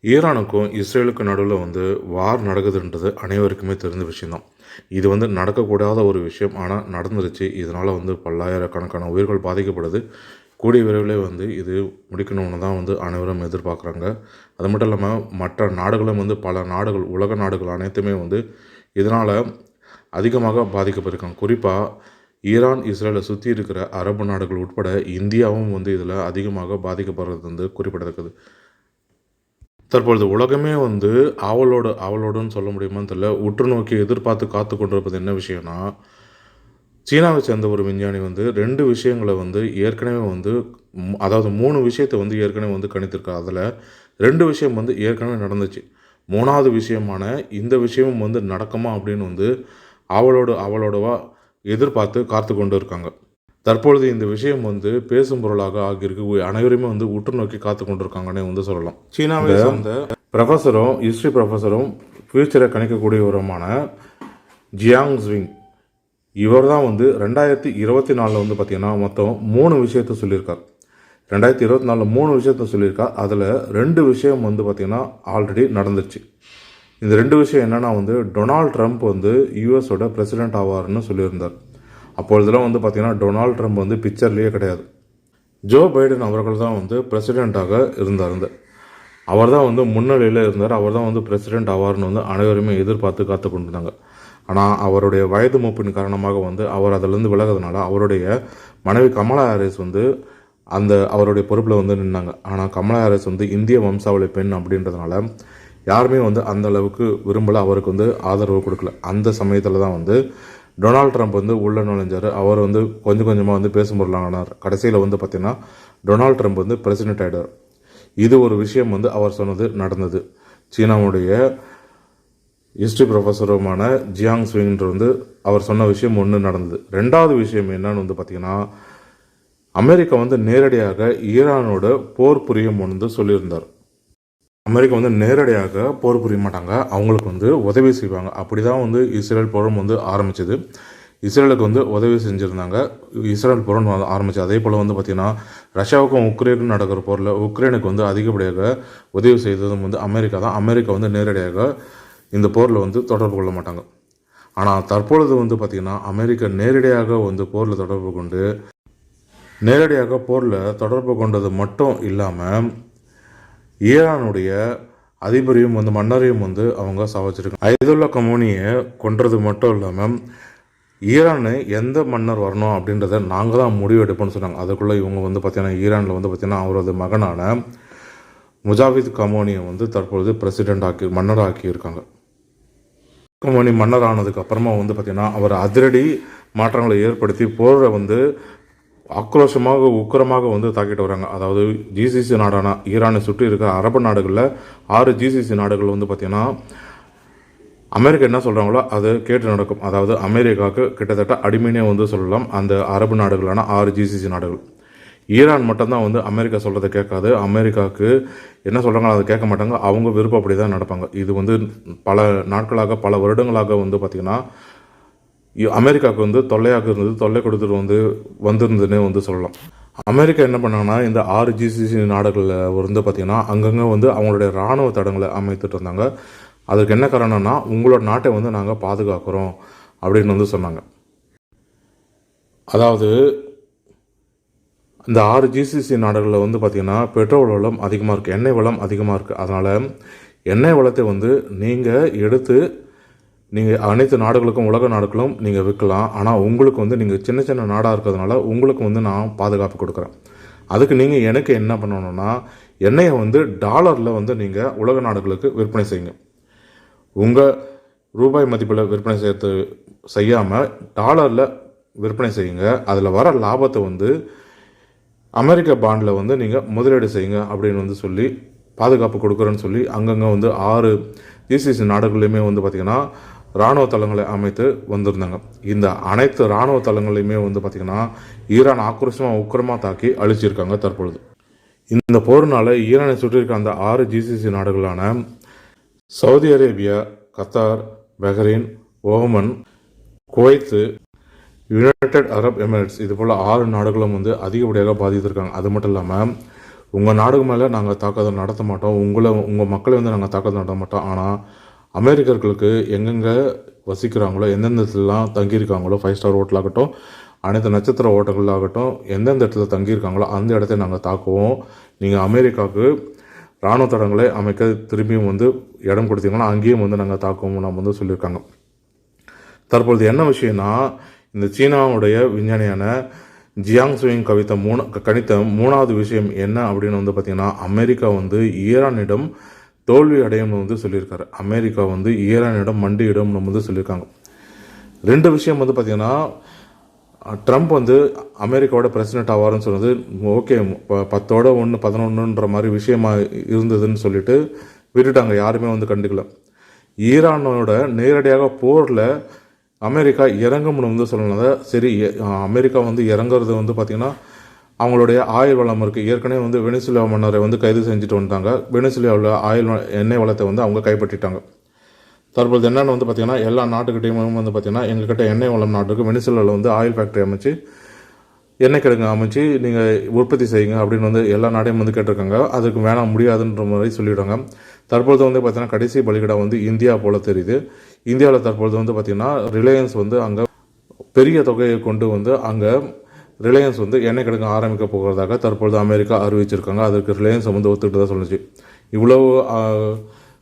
ஈரானுக்கும் இஸ்ரேலுக்கும் நடுவில் வார் நடக்குதுன்றது அனைவருக்குமே தெரிந்த விஷயந்தான். இது நடக்கக்கூடாத ஒரு விஷயம். ஆனால் நடந்துருச்சு. இதனால் பல்லாயிரக்கணக்கான உயிர்கள் பாதிக்கப்படுது. கூடிய விரைவிலே இது முடிக்கணும்னு தான் அனைவரும் எதிர்பார்க்குறாங்க. அது மட்டும் இல்லாமல் மற்ற நாடுகளும் பல நாடுகள், உலக நாடுகள் அனைத்துமே இதனால் அதிகமாக பாதிக்கப்பட்டிருக்காங்க. குறிப்பாக ஈரான், இஸ்ரேலை சுற்றி இருக்கிற அரபு நாடுகள் உட்பட இந்தியாவும் இதில் அதிகமாக பாதிக்கப்படுறது குறிப்பிடத்தக்கது. தற்பொழுது உலகமே அவளோடுன்னு சொல்ல முடியுமான்னு தெரியல, உற்று நோக்கி எதிர்பார்த்து காத்து கொண்டிருப்பது என்ன விஷயம்னா, சீனாவை சேர்ந்த ஒரு விஞ்ஞானி 2 விஷயங்களை ஏற்கனவே அதாவது 3 விஷயத்தை ஏற்கனவே கணித்திருக்கார். அதில் 2 விஷயம் ஏற்கனவே நடந்துச்சு. 3வது விஷயமான இந்த விஷயமும் நடக்குமா அப்படின்னு அவளோடவா எதிர்பார்த்து காத்து கொண்டு இருக்காங்க. தற்பொழுது இந்த விஷயம் பேசும் பொருளாக ஆகியிருக்கு. அனைவருமே உற்று நோக்கி காத்து கொண்டிருக்காங்கன்னே சொல்லலாம். சீனாவை சேர்ந்த ப்ரொஃபஸரும், ஹிஸ்ட்ரி ப்ரொஃபஸரும், ஃபியூச்சரை கணிக்கக்கூடியவருமான ஜியாங் ஸ்விங், இவர் தான் 2024 பார்த்தீங்கன்னா மொத்தம் 3 விஷயத்த சொல்லியிருக்கார். 2024 3 விஷயத்த சொல்லியிருக்கார். அதில் 2 விஷயம் பார்த்தீங்கன்னா ஆல்ரெடி நடந்துருச்சு. இந்த 2 விஷயம் என்னென்னா டொனால்ட் ட்ரம்ப் யூஎஸோட பிரசிடென்ட் ஆவார்னு சொல்லியிருந்தார். அப்பொழுதெல்லாம் பார்த்தீங்கன்னா டொனால்ட் ட்ரம்ப் பிக்சர்லேயே கிடையாது. ஜோ பைடன் அவர்கள் தான் பிரசிடெண்ட்டாக இருந்தார். அவர் தான் முன்னிலையில் இருந்தார். அவர் தான் பிரசிடெண்ட் ஆவார்னு அனைவருமே எதிர்பார்த்து காத்து கொண்டிருந்தாங்க. ஆனால் அவருடைய வயது மூப்பின் காரணமாக அவர் அதிலிருந்து விலகிறதுனால அவருடைய மனைவி கமலா ஹாரிஸ் அவருடைய பொறுப்பில் நின்னாங்க. ஆனால் கமலா ஹாரிஸ் இந்திய வம்சாவளி பெண் அப்படின்றதுனால யாருமே அந்த அளவுக்கு விரும்பலை, அவருக்கு ஆதரவு கொடுக்கல. அந்த சமயத்தில் தான் டொனால்ட் ட்ரம்ப் உள்ள நுழைஞ்சார். அவர் கொஞ்சம் கொஞ்சமாக பேசும் பொருளானார். கடைசியில் பார்த்தீங்கன்னா டொனால்ட் ட்ரம்ப் பிரசிடென்ட் ஆகிட்டார். இது ஒரு விஷயம் அவர் சொன்னது நடந்தது. சீனாவுடைய ஹிஸ்ட்ரி ப்ரொஃபஸருமான ஜியாங் ஸ்விங்ன்ற அவர் சொன்ன விஷயம் ஒன்று நடந்தது. 2வது விஷயம் என்னன்னு பார்த்தீங்கன்னா, அமெரிக்கா நேரடியாக ஈரானோட போர் புரியும் சொல்லியிருந்தார். அமெரிக்கா நேரடியாக போர் புரிய மாட்டாங்க, அவங்களுக்கு உதவி செய்வாங்க. அப்படி தான் இஸ்ரேல் போரும் ஆரம்பிச்சது. இஸ்ரேலுக்கு உதவி செஞ்சுருந்தாங்க. இஸ்ரேல் போரும் ஆரம்பிச்சு. அதே போல் பார்த்திங்கன்னா ரஷ்யாவுக்கும் உக்ரைனுக்கும் நடக்கிற போரில் உக்ரைனுக்கு அதிகப்படியாக உதவி செய்ததும் அமெரிக்கா தான். அமெரிக்கா நேரடியாக இந்த போரில் தொடர்பு கொள்ள மாட்டாங்க. ஆனால் தற்பொழுது பார்த்திங்கன்னா அமெரிக்கா நேரடியாக போரில் தொடர்பு கொண்டு நேரடியாக போரில் தொடர்பு கொண்டது மட்டும் இல்லாமல் ஈரானுடைய அதிபரையும் மன்னரையும் அவங்க சாவச்சிருக்காங்க. அயதுல்லா கமோனியை கொன்றது மட்டும் இல்லாமல் ஈரானு எந்த மன்னர் வரணும் அப்படின்றத நாங்கள் தான் முடிவு எடுப்போம்னு சொன்னாங்க. அதுக்குள்ளே இவங்க பார்த்தீங்கன்னா ஈரானில் பார்த்தீங்கன்னா அவரது மகனான முஜாவித் கமோனியை தற்பொழுது மன்னராக்கி இருக்காங்க. கமோனி மன்னர் ஆனதுக்கு அப்புறமா பார்த்தீங்கன்னா அவர் அதிரடி மாற்றங்களை ஏற்படுத்தி போரை ஆக்ரோஷமாக உக்கிரமாக தாக்கிட்டு வராங்க. அதாவது ஜிசிசி நாடான ஈரானை சுற்றி இருக்கிற அரபு நாடுகளில் 6 ஜிசிசி நாடுகள் பார்த்திங்கன்னா அமெரிக்கா என்ன சொல்கிறாங்களோ அதை கேட்டு நடக்கும். அதாவது அமெரிக்காவுக்கு கிட்டத்தட்ட அடிமைனே சொல்லலாம் அந்த அரபு நாடுகளான 6 ஜிசிசி நாடுகள். ஈரான் மட்டும்தான் அமெரிக்கா சொல்கிறத கேட்காது. அமெரிக்காவுக்கு என்ன சொல்கிறாங்களோ அதை கேட்க மாட்டாங்க. அவங்க விருப்பப்படி தான் நடப்பாங்க. இது பல நாட்களாக, பல வருடங்களாக பார்த்திங்கன்னா அமெரிக்காவுக்கு தொல்லையாக இருந்தது. தொல்லை கொடுத்துட்டு வந்திருந்ததுன்னு சொல்லலாம். அமெரிக்கா என்ன பண்ணாங்கன்னா இந்த 6 ஜிசிசி நாடுகளில் பார்த்திங்கன்னா அங்கங்கே அவங்களுடைய இராணுவ தடங்களை அமைத்துட்டு இருந்தாங்க. அதுக்கு என்ன காரணம்னா, உங்களோட நாட்டை நாங்கள் பாதுகாக்கிறோம் அப்படின்னு சொன்னாங்க. அதாவது இந்த 6 ஜிசிசி நாடுகளில் பார்த்திங்கன்னா பெட்ரோல் வளம் அதிகமாக இருக்குது, எண்ணெய் வளம் அதிகமாக இருக்குது. அதனால் எண்ணெய் வளத்தை நீங்கள் எடுத்து நீங்கள் அனைத்து நாடுகளுக்கும், உலக நாடுகளும் நீங்கள் விற்கலாம். ஆனால் உங்களுக்கு நீங்கள் சின்ன சின்ன நாடாக இருக்கிறதுனால உங்களுக்கு நான் பாதுகாப்பு கொடுக்குறேன். அதுக்கு நீங்கள் எனக்கு என்ன பண்ணணும்னா, எண்ணெயை டாலரில் நீங்கள் உலக நாடுகளுக்கு விற்பனை செய்யுங்க. உங்கள் ரூபாய் மதிப்பில் விற்பனை செய்யாமல் டாலரில் விற்பனை செய்யுங்க. அதில் வர லாபத்தை அமெரிக்க பாண்டில் நீங்கள் முதலீடு செய்யுங்க அப்படின்னு சொல்லி பாதுகாப்பு கொடுக்குறேன்னு சொல்லி அங்கங்கே 6 ஜிசிசி நாடுகள்லையுமே பார்த்திங்கன்னா இராணுவ தளங்களை அமைத்து வந்திருந்தாங்க. இந்த அனைத்து இராணுவ தளங்களையுமே பார்த்திங்கன்னா ஈரான் ஆக்ரோஷமாக உக்கிரமாக தாக்கி அழிச்சிருக்காங்க. தற்பொழுது இந்த போர்னால் ஈரானை சுற்றி இருக்க அந்த 6 ஜிசிசி நாடுகளான Saudi Arabia, Qatar, Bahrain, Oman, Kuwait, United Arab Emirates, இது போல் 6 நாடுகளும் அதிகப்படியாக பாதித்திருக்காங்க. அது மட்டும் இல்லாமல் உங்கள் நாடு மேலே நாங்கள் தாக்குதல் நடத்த மாட்டோம், உங்கள் மக்களை வந்து நாங்கள் தாக்குதல் நடத்த மாட்டோம். ஆனால் அமெரிக்கர்களுக்கு எங்கெங்கே வசிக்கிறாங்களோ, எந்தெந்த இடத்துலலாம் தங்கியிருக்காங்களோ, 5 ஸ்டார் ஹோட்டலாகட்டும், அனைத்து நட்சத்திர ஹோட்டல்களாகட்டும், எந்தெந்த இடத்துல தங்கியிருக்காங்களோ அந்த இடத்த நாங்கள் தாக்குவோம். நீங்கள் அமெரிக்காவுக்கு இராணுவ தடங்களை அமைக்க திரும்பியும் வந்து இடம் கொடுத்தீங்கன்னா அங்கேயும் வந்து நாங்கள் தாக்குவோம் நம்ம வந்து சொல்லியிருக்காங்க. தற்பொழுது என்ன விஷயம்னா, இந்த சீனாவுடைய விஞ்ஞானியான ஜியாங் சுயிங் கணித்த 3வது விஷயம் என்ன அப்படின்னு வந்து பார்த்திங்கன்னா, அமெரிக்கா வந்து ஈரானிடம் தோல்வி அடையும்னு வந்து சொல்லியிருக்காரு. அமெரிக்கா வந்து ஈரானிடம் மண்டியிடும்னு வந்து சொல்லியிருக்காங்க. 2 விஷயம் வந்து பார்த்திங்கன்னா, ட்ரம்ப் வந்து அமெரிக்காவோட பிரசிடென்ட் ஆவார்னு சொன்னது ஓகே, 10ஓட 1 11ன்ற மாதிரி விஷயமா இருந்ததுன்னு சொல்லிட்டு விட்டுட்டாங்க, யாருமே வந்து கண்டுக்கல. ஈரானோட நேரடியாக போரில் அமெரிக்கா இறங்கும்னு வந்து சொல்லணும்னா சரி, அமெரிக்கா வந்து இறங்குறது வந்து பார்த்திங்கன்னா அவங்களுடைய ஆயில் வளம் இருக்குது. ஏற்கனவே வந்து வெனிசுலா மன்னரை வந்து கைது செஞ்சுட்டு வந்துட்டாங்க. வெனிசுலாவில் எண்ணெய் வளத்தை வந்து அவங்க கைப்பற்றிட்டாங்க. தற்போது என்னென்னு வந்து பார்த்திங்கன்னா, எல்லா நாட்டுக்கிட்டையும் வந்து பார்த்திங்கன்னா எங்கள்கிட்ட எண்ணெய் வளம் நாட்டுக்கு வெனிசுலாவில் வந்து ஆயில் ஃபேக்ட்ரி அமைச்சு, எண்ணெய் கிடங்கு அமைச்சு நீங்கள் உற்பத்தி செய்யுங்க அப்படின்னு வந்து எல்லா நாடையும் வந்து கேட்டிருக்காங்க. அதுக்கு வேணாம், முடியாதுன்ற மாதிரி சொல்லிவிடுறாங்க. தற்பொழுது வந்து பார்த்திங்கன்னா கடைசி பலிகடா வந்து இந்தியா போல் தெரியுது. இந்தியாவில் தற்பொழுது வந்து பார்த்திங்கன்னா ரிலையன்ஸ் வந்து அங்கே பெரிய தொகையை கொண்டு வந்து அங்கே ரிலையன்ஸ் வந்து எண்ணெய் கிடங்கு ஆரம்பிக்க போகிறதாக தற்பொழுது அமெரிக்கா அறிவிச்சிருக்காங்க. அதுக்கு ரிலையன்ஸை வந்து ஒத்துக்கிட்டு தான் சொல்லுச்சு. இவ்வளவு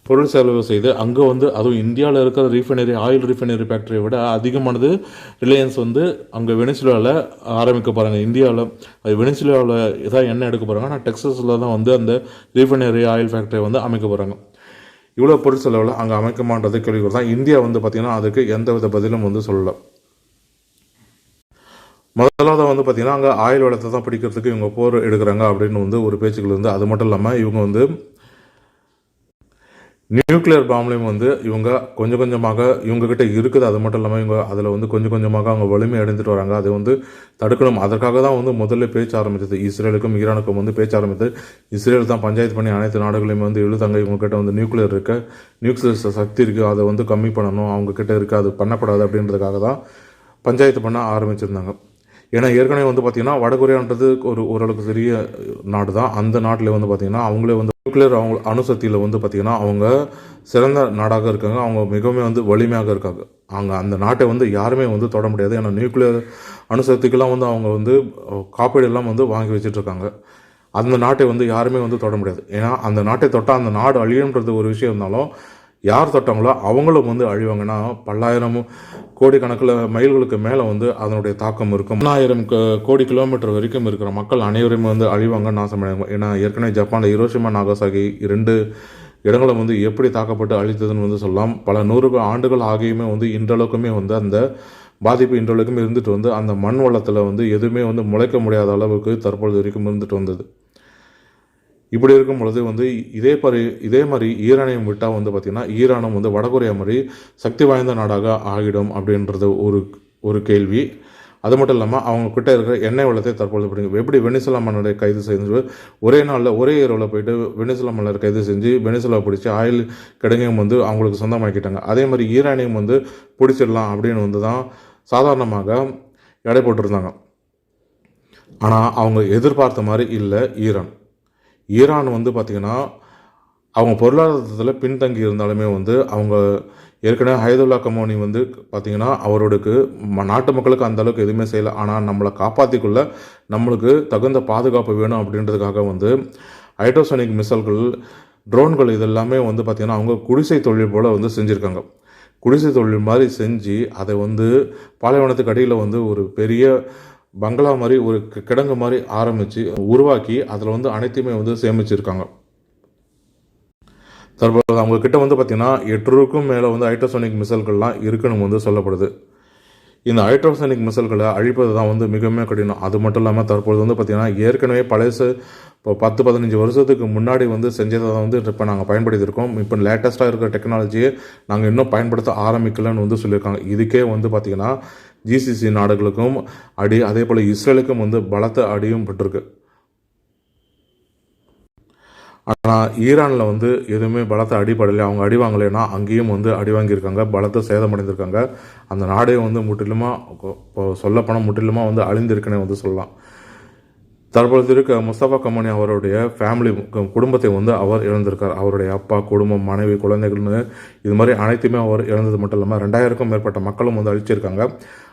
பொருள் செலவு செய்து அங்கே வந்து அதுவும் இந்தியாவில் இருக்கிற ஆயில் ரிஃபைனரி ஃபேக்ட்ரியை விட அதிகமானது ரிலையன்ஸ் வந்து அங்கே வெனிசுலாவில் ஆரம்பிக்க போகிறாங்க. இந்தியாவில் வெனிசுலாவில் ஏதாவது எண்ணெய் எடுக்க போகிறாங்க, ஆனால் டெக்ஸஸில் தான் வந்து அந்த ரிஃபைனரி ஆயில் ஃபேக்ட்ரியை வந்து அமைக்க போகிறாங்க. இவ்வளோ பொருள் செலவில் அங்கே அமைக்கமான்றது கேள்விக்குறி தான். இந்தியா வந்து பார்த்திங்கன்னா அதுக்கு எந்தவித பதிலும் வந்து சொல்லலை. முதலாவது வந்து பார்த்திங்கன்னா அங்கே ஆயில் வளத்தை தான் பிடிக்கிறதுக்கு இவங்க போர் எடுக்கிறாங்க அப்படின்னு வந்து ஒரு பேச்சுக்கள் வந்து, அது மட்டும் இல்லாமல் இவங்க வந்து நியூக்ளியர் பாம்லையும் வந்து இவங்க கொஞ்சம் கொஞ்சமாக இவங்ககிட்ட இருக்குது. அது மட்டும் இல்லாமல் இவங்க அதில் வந்து கொஞ்சம் கொஞ்சமாக அவங்க வலிமை அடைந்துட்டு வராங்க. அதை வந்து தடுக்கணும். அதற்காக தான் வந்து முதல்ல பேச்சு ஆரம்பித்தது. இஸ்ரேலுக்கும் ஈரானுக்கும் வந்து பேச்சு ஆரம்பித்தது. இஸ்ரேல் தான் பஞ்சாயத்து பண்ணி அனைத்து நாடுகளையும் வந்து எழுதாங்க, இவங்ககிட்ட வந்து நியூக்ளியர் சக்தி இருக்குது, அதை வந்து கம்மி பண்ணணும், அவங்கக்கிட்ட இருக்குது, அது பண்ணக்கூடாது அப்படின்றதுக்காக தான் பஞ்சாயத்து பண்ண ஆரம்பிச்சிருந்தாங்க. ஏன்னா ஏற்கனவே வந்து பார்த்திங்கன்னா வடகொரியான்றது ஓரளவுக்கு பெரிய நாடு தான். அந்த நாட்டில் வந்து பார்த்திங்கன்னா அவங்களே வந்து நியூக்ளியர் அணுசக்தியில் வந்து பார்த்திங்கன்னா அவங்க சிறந்த நாடாக இருக்காங்க. அவங்க மிகவும் வந்து வலிமையாக இருக்காங்க. அந்த நாட்டை வந்து யாருமே வந்து தொட முடியாது. ஏன்னா நியூக்ளியர் அணுசக்திக்கெல்லாம் வந்து அவங்க வந்து காப்பீடெல்லாம் வந்து வாங்கி வச்சிட்ருக்காங்க. அந்த நாட்டை வந்து யாருமே வந்து தொட முடியாது. ஏன்னா அந்த நாட்டை தொட்டால் அந்த நாடு அழியுன்றது ஒரு விஷயம் இருந்தாலும், யார் தொட்டாங்களோ அவங்களும் வந்து அழிவாங்கன்னா பல்லாயிரம் கோடிக்கணக்கில் மைல்களுக்கு மேலே வந்து அதனுடைய தாக்கம் இருக்கும். 1000 கோடி கிலோமீட்டர் வரைக்கும் இருக்கிற மக்கள் அனைவரும் வந்து அழிவாங்க, நாசமடைவாங்க. ஏன்னா ஏற்கனவே ஜப்பானில் ஹிரோஷிமா நாகசாகி 2 இடங்களும் வந்து எப்படி தாக்கப்பட்டு அழித்ததுன்னு வந்து சொல்லலாம். பல 100 ஆண்டுகள் ஆகியுமே வந்து இன்றளவுக்குமே வந்து அந்த பாதிப்பு இன்றளவுக்குமே இருந்துட்டு வந்து அந்த மண் வளத்தில் வந்து எதுவுமே வந்து முளைக்க முடியாத அளவுக்கு தற்பொழுது வரைக்கும் இருந்துட்டு வந்தது. இப்படி இருக்கும் பொழுது வந்து இதே மாதிரி ஈரானையும் விட்டால் வந்து பார்த்திங்கன்னா ஈரானும் வந்து வடகொரியா மாதிரி சக்தி வாய்ந்த நாடாக ஆகிடும் அப்படின்றது ஒரு கேள்வி. அது மட்டும் இல்லாமல் அவங்கக்கிட்ட இருக்கிற எண்ணெய் வளத்தை தற்பொழுது பிடிக்கும். எப்படி வெனிசுலா மன்னரை கைது செஞ்சு ஒரே நாளில் ஒரே இரவில் போயிட்டு வெனிசுலா மன்னர் கைது செஞ்சு வெனிசுலா பிடிச்சி ஆயில் கிடங்கையும் வந்து அவங்களுக்கு சொந்தமாக்கிட்டாங்க. அதே மாதிரி ஈரானையும் வந்து பிடிச்சிடலாம் அப்படின்னு வந்து தான் சாதாரணமாக எடை போட்டிருந்தாங்க. ஆனால் அவங்க எதிர்பார்த்த மாதிரி இல்லை. ஈரான் வந்து பார்த்திங்கன்னா அவங்க பொருளாதாரத்தில் பின்தங்கி இருந்தாலுமே வந்து அவங்க ஏற்கனவே ஹைதுல்லா கமோனி வந்து பார்த்திங்கன்னா அவரோடுக்கு நாட்டு மக்களுக்கு அந்த அளவுக்கு எதுவுமே செய்யலை. ஆனால் நம்மளை காப்பாற்றிக்குள்ள நம்மளுக்கு தகுந்த பாதுகாப்பு வேணும் அப்படின்றதுக்காக வந்து ஹைட்ரோசோனிக் மிசைல்கள், ட்ரோன்கள் இதெல்லாமே வந்து பார்த்திங்கன்னா அவங்க குடிசை தொழில் போல் வந்து செஞ்சுருக்காங்க. குடிசை தொழில் மாதிரி செஞ்சு அதை வந்து பாலைவனத்துக்கு அடியில் வந்து ஒரு பெரிய பங்களா மாதிரி ஒரு கிடங்கு மாதிரி ஆரம்பித்து உருவாக்கி அதில் வந்து அனைத்தையுமே வந்து சேமிச்சிருக்காங்க. தற்போது அவங்கக்கிட்ட வந்து பார்த்திங்கன்னா 8க்கும் மேலே வந்து ஹைட்ரோசோனிக் மிசைல்கள்லாம் இருக்குன்னு வந்து சொல்லப்படுது. இந்த ஹைட்ரோசோனிக் மிசைல்களை அழிப்பது தான் வந்து மிகவும் கடினம். அது மட்டும் இல்லாமல் தற்போது வந்து பார்த்திங்கன்னா ஏற்கனவே பழைய இப்போ 10-15 வருஷத்துக்கு முன்னாடி வந்து செஞ்சதை வந்து இப்போ நாங்கள் பயன்படுத்தியிருக்கோம். இப்போ லேட்டஸ்ட்டாக இருக்கிற டெக்னாலஜியை நாங்கள் இன்னும் பயன்படுத்த ஆரம்பிக்கலன்னு வந்து சொல்லியிருக்காங்க. இதுக்கே வந்து பார்த்திங்கன்னா ஜிசிசி நாடுகளுக்கும் அதே போல் இஸ்ரேலுக்கும் வந்து பலத்த அடியும் பட்டிருக்கு. ஆனால் ஈரானில் வந்து எதுவுமே பலத்தை அடிப்படலை. அவங்க அடி வாங்கலைன்னா அங்கேயும் வந்து அடி வாங்கியிருக்காங்க, பலத்தை சேதமடைந்திருக்காங்க. அந்த நாடே வந்து முற்றிலுமாக சொல்லப்போனால் முற்றிலுமாக வந்து அழிந்திருக்குன்னு வந்து சொல்லலாம். தற்பொழுது இருக்க முஸ்தபா கமானி அவருடைய ஃபேமிலி குடும்பத்தை வந்து அவர் இழந்திருக்கார். அவருடைய அப்பா, குடும்பம், மனைவி, குழந்தைகள்னு இது மாதிரி அனைத்துமே அவர் இழந்தது மட்டும் இல்லாமல் 2000க்கும் மேற்பட்ட மக்களும் வந்து அழிச்சிருக்காங்க.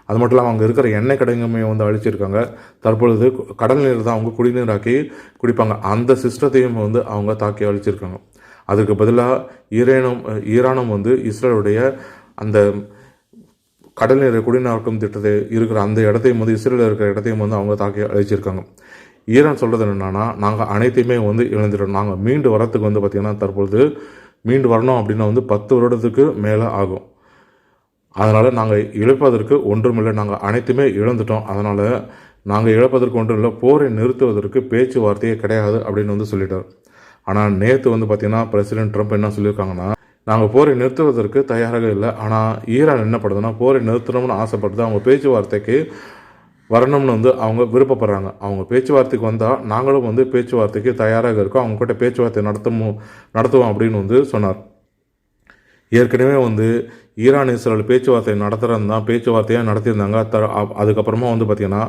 அது மட்டும் இல்லாமல் அங்கே இருக்கிற எண்ணெய் கடைகளுமே வந்து அழிச்சிருக்காங்க. தற்பொழுது கடல் நீர் தான் அவங்க குடிநீராக்கி குடிப்பாங்க. அந்த சிஸ்டத்தையும் வந்து அவங்க தாக்கி அழிச்சிருக்காங்க. அதுக்கு பதிலாக ஈரானும் வந்து இஸ்ரேலுடைய அந்த கடல் நீரை குடிநீராக்கும் திட்டத்தை இருக்கிற அந்த இடத்தையும் வந்து இஸ்ரேலில் இருக்கிற இடத்தையும் வந்து அவங்க தாக்கி அழிச்சிருக்காங்க. ஈரான் சொல்கிறது என்னென்னா, நாங்கள் அனைத்தையுமே வந்து இழந்துட்டோம். நாங்கள் மீண்டு வரத்துக்கு வந்து பார்த்திங்கன்னா தற்பொழுது மீண்டு வரணும் அப்படின்னா வந்து 10 வருடத்துக்கு மேலே ஆகும். அதனால் நாங்கள் இழப்பதற்கு ஒன்றுமில்லை, நாங்கள் அனைத்துமே இழந்துட்டோம். அதனால் நாங்கள் இழப்பதற்கு ஒன்றும் இல்லை, போரை நிறுத்துவதற்கு பேச்சுவார்த்தையே கிடையாது அப்படின்னு வந்து சொல்லிட்டார். ஆனால் நேற்று வந்து பார்த்திங்கன்னா பிரசிடென்ட் ட்ரம்ப் என்ன சொல்லியிருக்காங்கன்னா, நாங்கள் போரை நிறுத்துவதற்கு தயாராக இல்லை, ஆனால் ஈரான் என்ன பண்ணுதுன்னா போரை நிறுத்தணும்னு ஆசைப்படுது. அவங்க பேச்சுவார்த்தைக்கு வரணும்னு வந்து அவங்க விருப்பப்படுறாங்க. அவங்க பேச்சுவார்த்தைக்கு வந்தால் நாங்களும் வந்து பேச்சுவார்த்தைக்கு தயாராக இருக்கோம், அவங்ககிட்ட பேச்சுவார்த்தை நடத்துவோம் அப்படின்னு வந்து சொன்னார். ஏற்கனவே வந்து ஈரான் இஸ்ரேல் பேச்சுவார்த்தை நடத்துகிறது தான் பேச்சுவார்த்தையாக நடத்தியிருந்தாங்க. அதுக்கப்புறமா வந்து பார்த்திங்கன்னா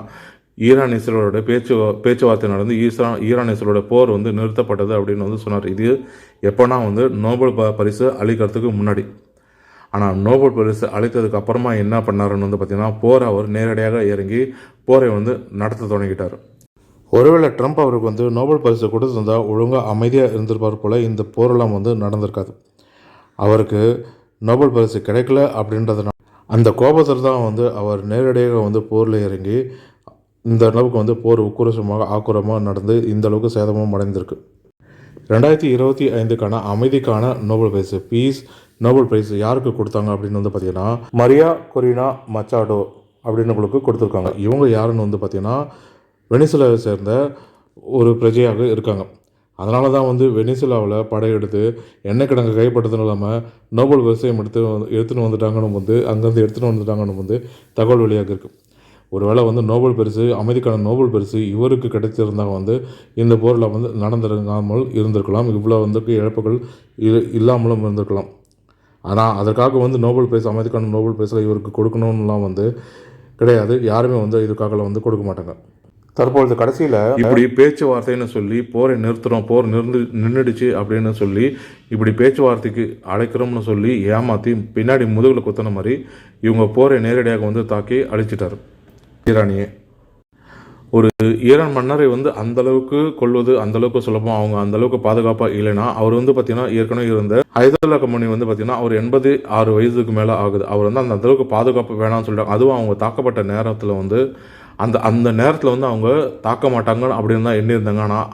ஈரான் இஸ்ரேலோட பேச்சுவார்த்தை நடந்து ஈரான் இஸ்ரேலோட போர் வந்து நிறுத்தப்பட்டது அப்படின்னு வந்து சொன்னார். இது எப்போனா வந்து நோபல் பரிசு அளிக்கிறதுக்கு முன்னாடி. ஆனால் நோபல் பரிசு அளித்ததுக்கு அப்புறமா என்ன பண்ணாருன்னு வந்து பார்த்திங்கன்னா போரை அவர் நேரடியாக இறங்கி போரை வந்து நடத்த தொடங்கிட்டார். ஒருவேளை ட்ரம்ப் அவருக்கு வந்து நோபல் பரிசு கொடுத்துருந்தால் ஒழுங்காக அமைதியாக இருந்திருப்பார் போல் இந்த போரெல்லாம் வந்து நடந்திருக்காது. அவருக்கு நோபல் பரிசு கிடைக்கல அப்படின்றதுனால அந்த கோபத்தில் தான் வந்து அவர் நேரடியாக வந்து போரில் இறங்கி இந்த அளவுக்கு வந்து போர் ஆக்குரமாக நடந்து இந்த அளவுக்கு சேதமும் அடைந்திருக்கு. 2025க்கான அமைதிக்கான நோபல் பரிசு பீஸ் நோபல் பிரைஸ் யாருக்கு கொடுத்தாங்க அப்படின்னு வந்து பார்த்திங்கன்னா மரியா கொரினா மச்சாடோ அப்படின்னவங்களுக்கு கொடுத்துருக்காங்க. இவங்க யாருன்னு வந்து பார்த்திங்கன்னா வெனிசுலாவை சேர்ந்த ஒரு பிரஜையாக இருக்காங்க. அதனால தான் வந்து வெனிசுலாவில் படையெடுத்து எண்ணெய் கிடங்கு கைப்பற்றதும் இல்லாமல் நோபல் பரிசையும் எடுத்துன்னு வந்துட்டாங்கன்னு வந்து தகவல் வெளியாக இருக்குது. ஒருவேளை வந்து நோபல் பரிசு அமைதிக்கான நோபல் பரிசு இவருக்கு கிடைத்திருந்தால் வந்து இந்த போரில் வந்து நடந்திருக்காமல் இருந்திருக்கலாம், இவ்வளோ வந்து இழப்புகள் இல்லாமலும் இருந்திருக்கலாம். ஆனால் அதற்காக வந்து நோபல் பிரைஸ் அமைதிக்கான நோபல் பிரைஸில் இவருக்கு கொடுக்கணும்லாம் வந்து கிடையாது. யாருமே வந்து இதுக்காக வந்து கொடுக்க மாட்டாங்க. தற்பொழுது கடைசியில் இப்படி பேச்சுவார்த்தைன்னு சொல்லி போரை நிறுத்துகிறோம், போர் நின்றுடுச்சு அப்படின்னு சொல்லி இப்படி பேச்சுவார்த்தைக்கு அழைக்கிறோம்னு சொல்லி ஏமாற்றி பின்னாடி முதுகில் குத்தின மாதிரி இவங்க போரை நேரடியாக வந்து தாக்கி அழிச்சிட்டார் ஈரானியே. ஒரு ஈரான் மன்னரை வந்து அந்தளவுக்கு கொள்வது அந்தளவுக்கு சுலபம், அவங்க அந்தளவுக்கு பாதுகாப்பாக இல்லைன்னா அவர் வந்து பார்த்திங்கன்னா ஏற்கனவே இருந்த ஹைதர்லா கமானி வந்து பார்த்திங்கன்னா அவர் 86 வயதுக்கு மேலே ஆகுது. அவர் வந்து அந்த அளவுக்கு பாதுகாப்பு வேணாம்னு சொல்லிட்டாங்க. அதுவும் அவங்க தாக்கப்பட்ட நேரத்தில் வந்து அந்த நேரத்தில் வந்து அவங்க தாக்க மாட்டாங்கன்னு அப்படின்னு தான் எண்ணியிருந்தாங்க. ஆனால்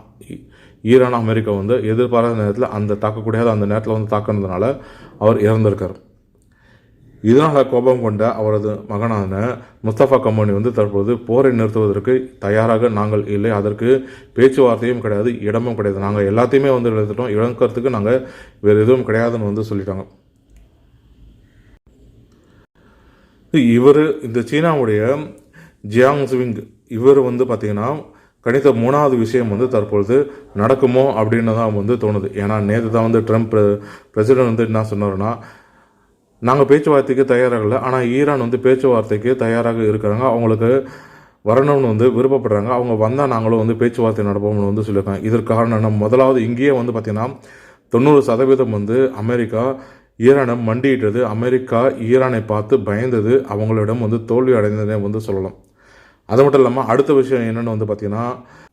ஈரான் அமெரிக்கா வந்து எதிர்பாராத நேரத்தில் அந்த தாக்கக்கூடாத அந்த நேரத்தில் வந்து தாக்குனதுனால அவர் இறந்திருக்கார். இதனால் கோபம் கொண்ட அவரது மகனான முஸ்தபா கமானி வந்து தற்போது போரை நிறுத்துவதற்கு தயாராக நாங்கள் இல்லை, அதற்கு பேச்சுவார்த்தையும் கிடையாது, இடமும் கிடையாது, நாங்கள் எல்லாத்தையுமே வந்து எழுதிட்டோம், இழக்கிறதுக்கு நாங்கள் வேறு எதுவும் கிடையாதுன்னு வந்து சொல்லிட்டாங்க. இவர் இந்த சீனாவுடைய ஜியாங் ஸ்விங் இவர் வந்து பார்த்திங்கன்னா கணித்த 3வது விஷயம் வந்து தற்பொழுது நடக்குமோ அப்படின்னு தான் வந்து தோணுது. ஏன்னா நேற்று தான் வந்து ட்ரம்ப் பிரசிடென்ட் வந்து என்ன சொன்னார்னா, நாங்கள் பேச்சுவார்த்தைக்கு தயாராகலை, ஆனால் ஈரான் வந்து பேச்சுவார்த்தைக்கு தயாராக இருக்கிறாங்க, அவங்களுக்கு வரணும்னு வந்து விருப்பப்படுறாங்க, அவங்க வந்தால் நாங்களும் வந்து பேச்சுவார்த்தை நடப்போம்னு வந்து சொல்லியிருக்காங்க. இதற்கு காரணம் முதலாவது இங்கேயே வந்து பார்த்திங்கன்னா 90% வந்து அமெரிக்கா ஈரானை மண்டியிட்டது, அமெரிக்கா ஈரானை பார்த்து பயந்தது, அவங்களிடம் வந்து தோல்வி அடைந்ததே வந்து சொல்லலாம். அது மட்டும் இல்லாமல் அடுத்த விஷயம் என்னென்னு வந்து பார்த்திங்கன்னா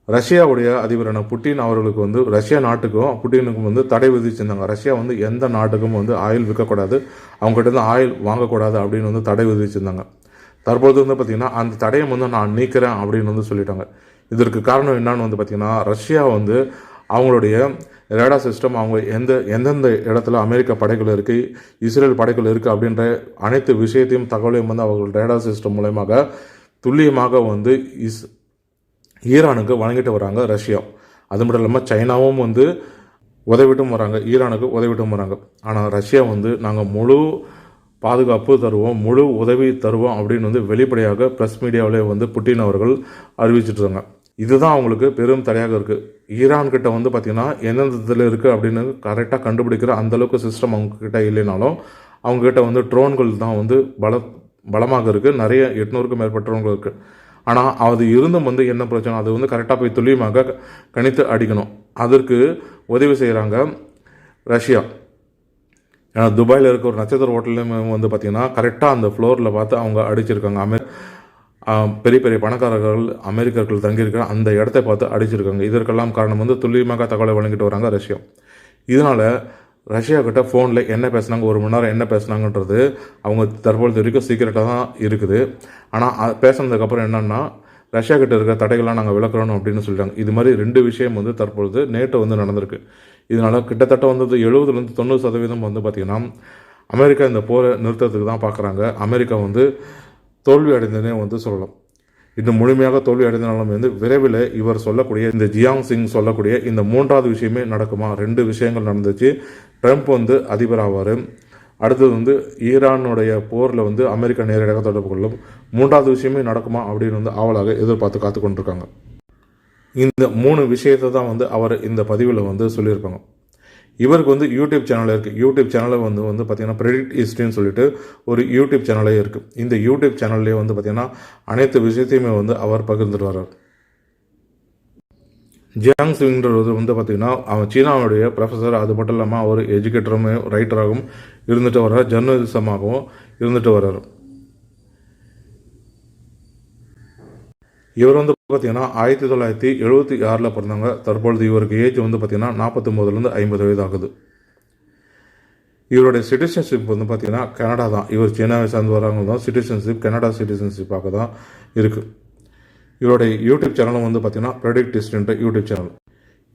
ரஷ்யாவுடைய அதிபரான புட்டின் அவர்களுக்கு வந்து ரஷ்யா நாட்டுக்கும் புட்டினுக்கும் வந்து தடை விதிச்சிருந்தாங்க. ரஷ்யா வந்து எந்த நாட்டுக்கும் வந்து ஆயில் விற்கக்கூடாது, அவங்ககிட்ட இருந்து ஆயில் வாங்கக்கூடாது அப்படின்னு வந்து தடை விதிச்சிருந்தாங்க. தற்போது வந்து பார்த்திங்கன்னா அந்த தடையை வந்து நான் நீக்கிறேன் அப்படின்னு வந்து சொல்லிட்டாங்க. இதற்கு காரணம் என்னன்னு வந்து பார்த்திங்கன்னா ரஷ்யா வந்து அவங்களுடைய ரேடார் சிஸ்டம், அவங்க எந்தெந்த இடத்துல அமெரிக்க படைகள் இருக்குது, இஸ்ரேல் படைகள் இருக்குது அப்படின்ற அனைத்து விஷயத்தையும் தகவலையும் வந்து அவர்கள் ரேடார் சிஸ்டம் மூலமாக துல்லியமாக வந்து ஈரானுக்கு வழங்கிட்டு வராங்க ரஷ்யா. அது மட்டும் இல்லாமல் சைனாவும் வந்து உதவிட்டும் வராங்க, ஈரானுக்கு உதவிட்டும் வராங்க. ஆனால் ரஷ்யா வந்து நாங்கள் முழு பாதுகாப்பு தருவோம், முழு உதவி தருவோம் அப்படின்னு வந்து வெளிப்படையாக ப்ரெஸ் மீடியாவிலே வந்து புட்டின் அவர்கள் அறிவிச்சிட்ருக்காங்க. இதுதான் அவங்களுக்கு பெரும் தடையாக இருக்குது. ஈரான்கிட்ட வந்து பார்த்திங்கன்னா எந்தெந்த இதில் இருக்குது அப்படின்னு கரெக்டாக கண்டுபிடிக்கிற அந்தளவுக்கு சிஸ்டம் அவங்கக்கிட்ட இல்லைனாலும் அவங்கக்கிட்ட வந்து ட்ரோன்கள் தான் வந்து பலமாக இருக்குது, நிறைய 800க்கும் மேற்பட்ட ட்ரோன்கள் இருக்குது. ஆனால் அது இருந்தும் வந்து என்ன பிரச்சனை, அது வந்து கரெக்டாக போய் துல்லியமாக கணித்து அடிக்கணும். அதற்கு உதவி செய்கிறாங்க ரஷ்யா. ஏன்னா துபாயில் இருக்க ஒரு நட்சத்திர ஹோட்டல்லையுமே வந்து பார்த்திங்கன்னா கரெக்டாக அந்த ஃப்ளோரில் பார்த்து அவங்க அடிச்சிருக்காங்க. பெரிய பெரிய பணக்காரர்கள் அமெரிக்கர்கள் தங்கியிருக்கிற அந்த இடத்த பார்த்து அடிச்சிருக்காங்க. இதற்கெல்லாம் காரணம் வந்து துல்லியமாக தகவலை வழங்கிட்டு வராங்க ரஷ்யா. இதனால் ரஷ்யா கிட்ட ஃபோனில் என்ன பேசுனாங்க, 1 மணி நேரம் என்ன பேசுனாங்கன்றது அவங்க தற்பொழுது வரைக்கும் சீக்கிரட்டாக தான் இருக்குது. ஆனால் பேசுனதுக்கப்புறம் என்னென்னா ரஷ்யா கிட்ட இருக்கிற தடைகள்லாம் நாங்கள் விளக்குறோம் அப்படின்னு சொல்லிட்டாங்க. இது மாதிரி 2 விஷயம் வந்து தற்பொழுது நேற்று வந்து நடந்திருக்கு. இதனால் கிட்டத்தட்ட வந்து 70-90% வந்து பார்த்திங்கன்னா அமெரிக்கா இந்த போரை நிறுத்தத்துக்கு தான் பார்க்குறாங்க. அமெரிக்கா வந்து தோல்வி அடைந்ததுனே வந்து சொல்லலாம். இன்னும் முழுமையாக தோல்வி அடைந்தனாலும் வந்து விரைவில் இவர் சொல்லக்கூடிய இந்த ஜியாங் சிங் சொல்லக்கூடிய இந்த 3வது விஷயமே நடக்குமா? 2 விஷயங்கள் நடந்துச்சு. ட்ரம்ப் வந்து அதிபர் ஆவார். அடுத்தது வந்து ஈரானுடைய போரில் வந்து அமெரிக்கா நேரடியாக தொடர்பு கொள்ளும். 3வது விஷயமே நடக்குமா அப்படின்னு வந்து ஆவலாக எதிர்பார்த்து காத்து கொண்டிருக்காங்க. இந்த 3 விஷயத்தை தான் வந்து அவர் இந்த பதிவில் வந்து சொல்லியிருப்பாங்க. இவருக்கு வந்து யூடியூப் சேனல் இருக்குது. யூடியூப் சேனலில் வந்து பார்த்திங்கன்னா ப்ரெடிக்ட் ஹிஸ்ட்ரின்னு சொல்லிட்டு ஒரு யூடியூப் சேனலே இருக்குது. இந்த யூடியூப் சேனல்லே வந்து பார்த்திங்கன்னா அனைத்து விஷயத்தையுமே வந்து அவர் பகிர்ந்துட்டு வர்றார். ஜியாங் சிங்ன்றது வந்து பார்த்திங்கன்னா அவன் சீனாவுடைய ப்ரொஃபஸர். அது மட்டும் இல்லாமல் அவர் எஜுகேட்டரும் ரைட்டராகவும் இருந்துட்டு வர்றார், ஜர்னலிசமாகவும் இருந்துட்டு வர்றார். இவர் வந்து பார்த்திங்கன்னா 1976 பிறந்தாங்க. தற்பொழுது இவருக்கு ஏஜ் வந்து பார்த்திங்கன்னா 49 50 வயது ஆகுது. இவருடைய சிட்டிசன்ஷிப் வந்து பார்த்திங்கன்னா கனடா தான். இவர் சீனாவை சார்ந்து வரவங்க தான் சிட்டிசன்ஷிப் கனடா சிட்டிசன்ஷிப்பாக தான் இருக்குது. இவருடைய யூடியூப் சேனலும் வந்து பார்த்திங்கன்னா ப்ரெடிக்ட் ஹிஸ்ட்ரின்ற யூடியூப் சேனல்.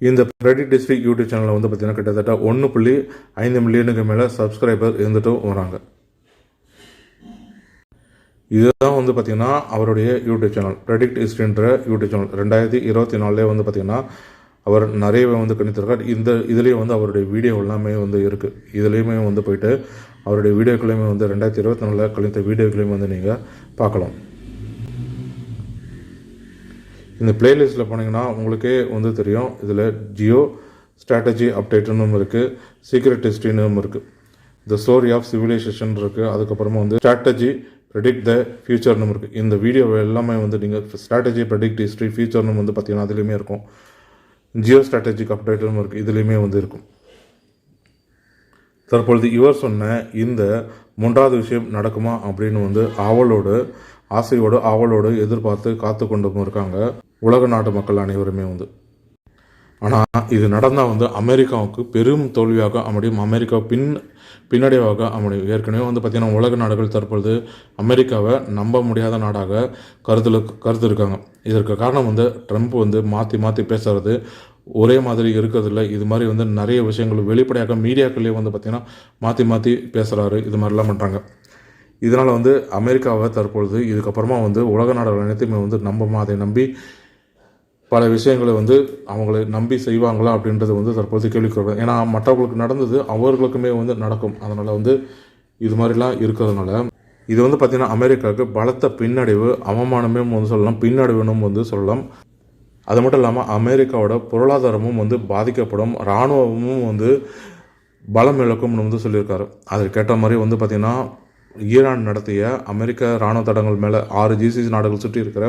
இந்த ப்ரெடிக்ட் ஹிஸ்ட்ரி யூடியூப் சேனலில் வந்து பார்த்திங்கன்னா கிட்டத்தட்ட 1.5 மில்லியனுக்கு மேலே சப்ஸ்கிரைபர் இருந்துட்டும் வராங்க. இதுதான் வந்து பார்த்திங்கன்னா அவருடைய யூடியூப் சேனல் ப்ரெடிக்ட் ஹிஸ்ட்ரின்ற யூடியூப் சேனல். 2024 வந்து பார்த்திங்கன்னா அவர் நிறையவே வந்து கணித்திருக்கார். இதுலேயே வந்து அவருடைய வீடியோ எல்லாமே வந்து இருக்குது. இதுலேயுமே வந்து போயிட்டு அவருடைய வீடியோக்களையுமே வந்து 2024 கழித்த வீடியோக்களையும் வந்து நீங்கள் பார்க்கலாம். இந்த பிளேலிஸ்ட்டில் போனீங்கன்னா உங்களுக்கே வந்து தெரியும். இதில் ஜியோ ஸ்ட்ராட்டஜி அப்டேட்டுன்னு இருக்குது, சீக்ரெட் ஹிஸ்ட்ரின்னு இருக்குது, த ஸ்டோரி ஆஃப் சிவிலைசேஷன் இருக்குது, அதுக்கப்புறமா வந்து ஸ்ட்ராட்டஜி ப்ரெடிக்ட் த ஃபியூச்சர்னு இருக்குது. இந்த வீடியோ எல்லாமே வந்து நீங்கள் ஸ்ட்ராட்டஜி ப்ரெடிக்ட் ஹிஸ்ட்ரி ஃபியூச்சர்னு வந்து பார்த்திங்கன்னா அதுலேயுமே இருக்கும். ஜியோ ஸ்ட்ராட்டஜிக் அப்டேட்டும் இருக்குது, இதுலேயுமே வந்து இருக்கும். தற்பொழுது இவர் சொன்ன இந்த 3வது விஷயம் நடக்குமா அப்படின்னு வந்து ஆவலோடு எதிர்பார்த்து காத்து கொண்டும் இருக்காங்க உலக நாட்டு மக்கள் அனைவருமே வந்து. ஆனால் இது நடந்தால் வந்து அமெரிக்காவுக்கு பெரும் தோல்வியாக அமையும், அமெரிக்கா பின்னடைவாக அமையும். ஏற்கனவே வந்து பார்த்திங்கன்னா உலக நாடுகள் தற்பொழுது அமெரிக்காவை நம்ப முடியாத நாடாக கருத்து இருக்காங்க. இதற்கு காரணம் வந்து ட்ரம்ப் வந்து மாற்றி பேசுகிறது ஒரே மாதிரி இருக்கிறதில்ல. இது மாதிரி வந்து நிறைய விஷயங்கள் வெளிப்படையாக மீடியாக்கள்லேயே வந்து பார்த்திங்கன்னா மாற்றி பேசுகிறாரு. இது மாதிரிலாம் பண்ணுறாங்க. இதனால் வந்து அமெரிக்காவை தற்பொழுது இதுக்கப்புறமா வந்து உலக நாடுகள் அனைத்துமே வந்து அதை நம்பி பல விஷயங்களை வந்து அவங்களை நம்பி செய்வாங்களா அப்படின்றது வந்து தற்போது கேள்விக்குறாங்க. ஏன்னா மற்றவர்களுக்கு நடந்தது அவர்களுக்குமே வந்து நடக்கும். அதனால் வந்து இது மாதிரிலாம் இருக்கிறதுனால இது வந்து பார்த்திங்கன்னா அமெரிக்காவுக்கு பலத்த பின்னடைவு, அவமானமே வந்து சொல்லலாம், பின்னடைவுன்னு வந்து சொல்லலாம். அது மட்டும் இல்லாமல் அமெரிக்காவோட பொருளாதாரமும் வந்து பாதிக்கப்படும், இராணுவமும் வந்து பலம் இழக்கும்னு வந்து சொல்லியிருக்காரு. அதற்கேற்ற மாதிரி வந்து பார்த்திங்கன்னா ஈரான் நடத்திய அமெரிக்க இராணுவ தடங்கள் மேலே 6 GCC நாடுகள் சுற்றி இருக்கிற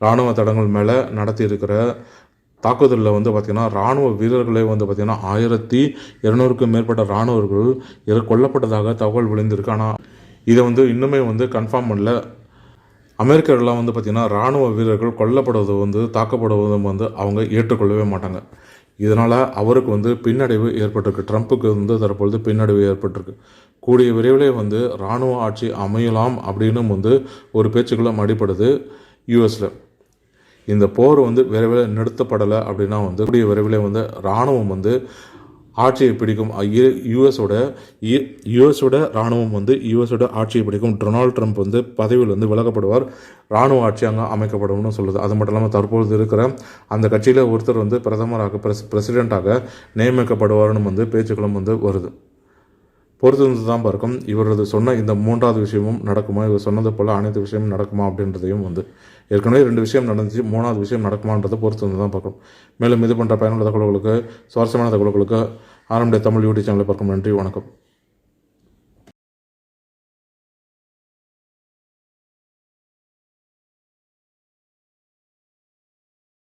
இராணுவ தடங்கள் மேலே நடத்தி இருக்கிற தாக்குதலில் வந்து பார்த்திங்கன்னா இராணுவ வீரர்களே வந்து பார்த்திங்கன்னா 1200க்கும் மேற்பட்ட இராணுவர்கள் கொல்லப்பட்டதாக தகவல் விழுந்திருக்கு. ஆனால் இதை வந்து இன்னுமே வந்து கன்ஃபார்ம் பண்ணல. அமெரிக்கர்கள்லாம் வந்து பார்த்திங்கன்னா இராணுவ வீரர்கள் கொல்லப்படுவது வந்து தாக்கப்படுவதும் வந்து அவங்க ஏற்றுக்கொள்ளவே மாட்டாங்க. இதனால் அவருக்கு வந்து பின்னடைவு ஏற்பட்டிருக்கு. ட்ரம்ப்புக்கு வந்து தற்பொழுது பின்னடைவு ஏற்பட்டிருக்கு. கூடிய விரைவிலே வந்து இராணுவ ஆட்சி அமையலாம் அப்படின்னு வந்து ஒரு பேச்சுக்களும் அடிப்படுது யூஎஸில். இந்த போர் வந்து விரைவில் நிறுத்தப்படலை அப்படின்னா வந்து கூடிய விரைவில் வந்து இராணுவம் வந்து ஆட்சியை பிடிக்கும். யூஎஸோட இராணுவம் வந்து யூஎஸோட ஆட்சியை பிடிக்கும். டொனால்டு ட்ரம்ப் வந்து பதவியில் வந்து விலகப்படுவார், இராணுவ ஆட்சி அங்கே அமைக்கப்படும்னு சொல்லுது. அது மட்டும் இல்லாமல் தற்பொழுது இருக்கிற அந்த கட்சியில் ஒருத்தர் வந்து பிரதமராக பிரசிடெண்ட்டாக நியமிக்கப்படுவார்னு வந்து பேச்சுக்களும் வந்து வருது. பொறுத்து தான் பார்க்கும் இவரது சொன்ன இந்த 3வது விஷயமும் நடக்குமா, இவர் சொன்னது போல் அனைத்து விஷயமும் நடக்குமா அப்படின்றதையும் வந்து ஏற்கனவே 2 விஷயம் நடந்துச்சு, 3வது விஷயம் நடக்குமான்றதை பொறுத்து தான் பார்க்கும். மேலும் இது போன்ற பயனுள்ள தகவல்களுக்கு சுவாரஸ்யமான தகவல்களுக்கு ஆரம்பிய தமிழ் யூடியூப் சேனலை பார்க்கும். நன்றி, வணக்கம்.